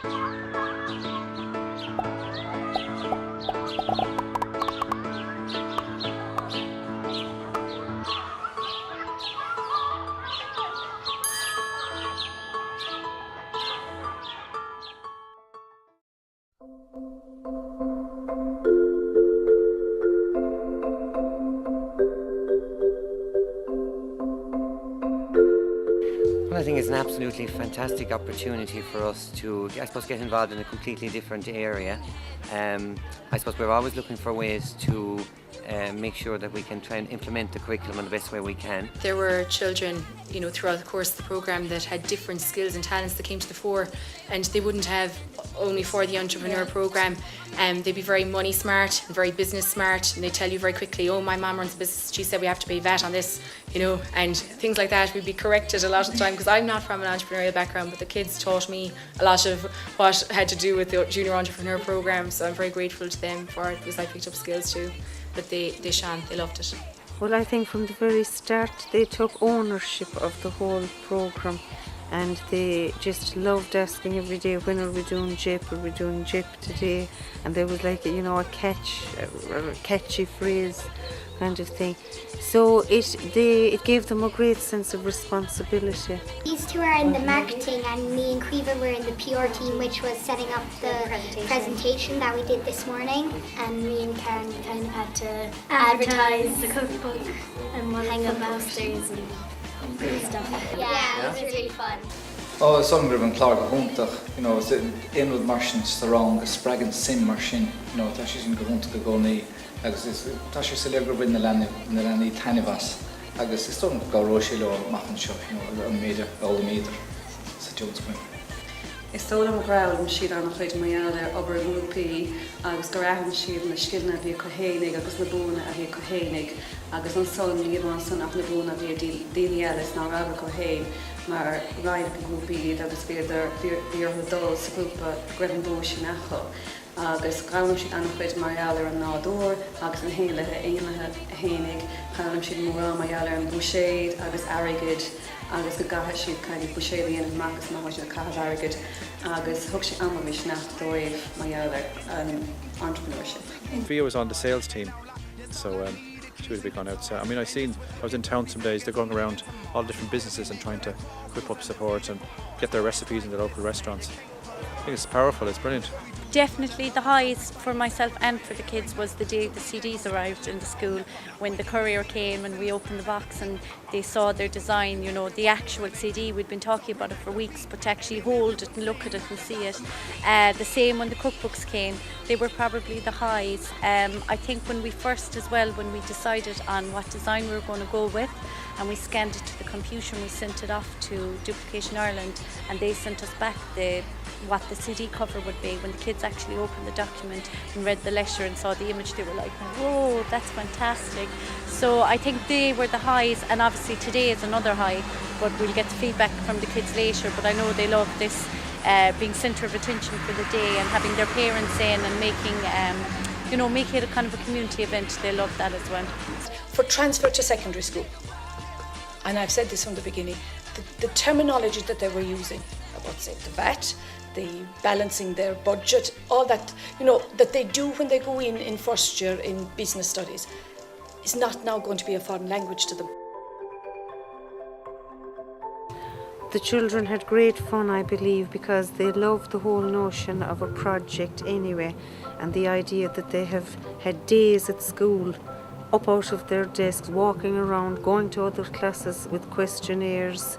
Well, I think it's an absolutely fantastic opportunity for us to, I suppose, get involved in a completely different area. I suppose we're always looking for ways to make sure that we can try and implement the curriculum in the best way we can. There were children, throughout the course of the programme that had different skills and talents that came to the fore, and they wouldn't have only for the entrepreneur programme. They'd be very money smart and very business smart, and they tell you very quickly, oh, my mum runs a business, she said we have to pay VAT on this, and things like that. We'd be corrected a lot of the time because I'm not from an entrepreneurial background, but the kids taught me a lot of what had to do with the junior entrepreneur programme, so I'm very grateful to them for it because I picked up skills too. But they shone, they loved it. Well, I think from the very start they took ownership of the whole programme, and they just loved asking every day, when are we doing JIP, are we doing JIP today? And there was like, a catchy phrase kind of thing. So it gave them a great sense of responsibility. These two are in the marketing, and me and Creva were in the PR team, which was setting up the presentation that we did this morning. And me and Karen kind of had to advertise the cookbook and hang up posters and stuff. Yeah, it was really fun. Oh, son grib an clár go húntaach, is inward mar sin sarán go spreagan sin mar sin, tá sé sin go húnta go gcónaí, agus tá sé sa leagra bhain na leanaí tainmhas, agus is tónn go róisí le machchan seo, an méidir, all méidir sa Jones Quinn. Is tóla am gráil an siad an chuid maiáir obair an grúpaí agus go raithim siad na scidna a bhí cohénig agus na búna a bhí cohénig agus an son líomh an son ach na búna a bhí daoine eiles ná rabhar cohéin mar ráid an grúpaí agus bhíor dul sa grúpa greibh an bú sin echo agus gáim siad an chuid maiáir an nádúr agus an héalathe aonlathe hénig chaim siad mórrá maiáir an búséid agus airigid agus go gatha siad kind of buséí an magus má sin cath airgid agus thug sé amhamis nach dóibh maiáir an entrepreneurship. Fia was on the sales team, so she would have gone out. I was in town some days, they're going around all different businesses and trying to whip up support and get their recipes in the local restaurants. I think it's powerful, it's brilliant. Definitely the highs for myself and for the kids was the day the CDs arrived in the school, when the courier came and we opened the box and they saw their design, the actual CD. We'd been talking about it for weeks, but to actually hold it and look at it and see it. The same when the cookbooks came, they were probably the highs. I think when we decided on what design we were going to go with, and we scanned it to the computer and we sent it off to Duplication Ireland, and they sent us back what the CD cover would be. When the kids actually opened the document and read the letter and saw the image, they were like, whoa, that's fantastic. So I think they were the highs, and obviously today is another high, but we'll get the feedback from the kids later. But I know they love this being centre of attention for the day and having their parents in and making it a kind of a community event. They love that as well. For transfer to secondary school, and I've said this from the beginning, the terminology that they were using about, say, the VAT, the balancing their budget, all that, that they do when they go in first year in business studies, is not now going to be a foreign language to them. The children had great fun, I believe, because they loved the whole notion of a project anyway, and the idea that they have had days at school up out of their desks, walking around, going to other classes with questionnaires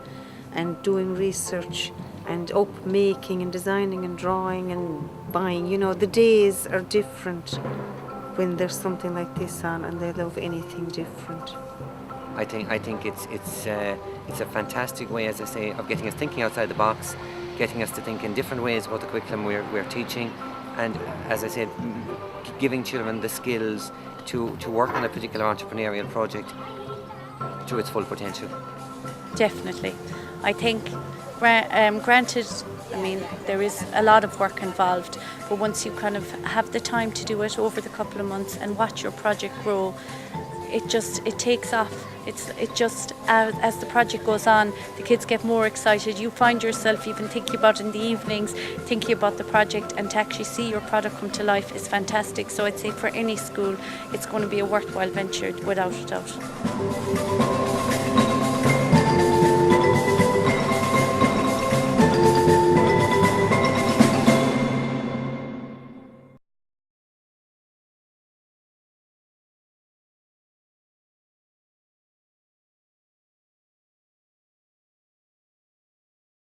and doing research and up making and designing and drawing and buying. The days are different when there's something like this on, and they love anything different. I think it's a fantastic way, as I say, of getting us thinking outside the box, getting us to think in different ways about the curriculum we're teaching, and, as I said, giving children the skills to work on a particular entrepreneurial project to its full potential. Definitely. I think, granted, there is a lot of work involved, but once you kind of have the time to do it over the couple of months and watch your project grow, it takes off. It just as the project goes on, the kids get more excited. You find yourself even thinking about in the evenings, thinking about the project, and to actually see your product come to life is fantastic. So I'd say for any school, it's going to be a worthwhile venture without a doubt.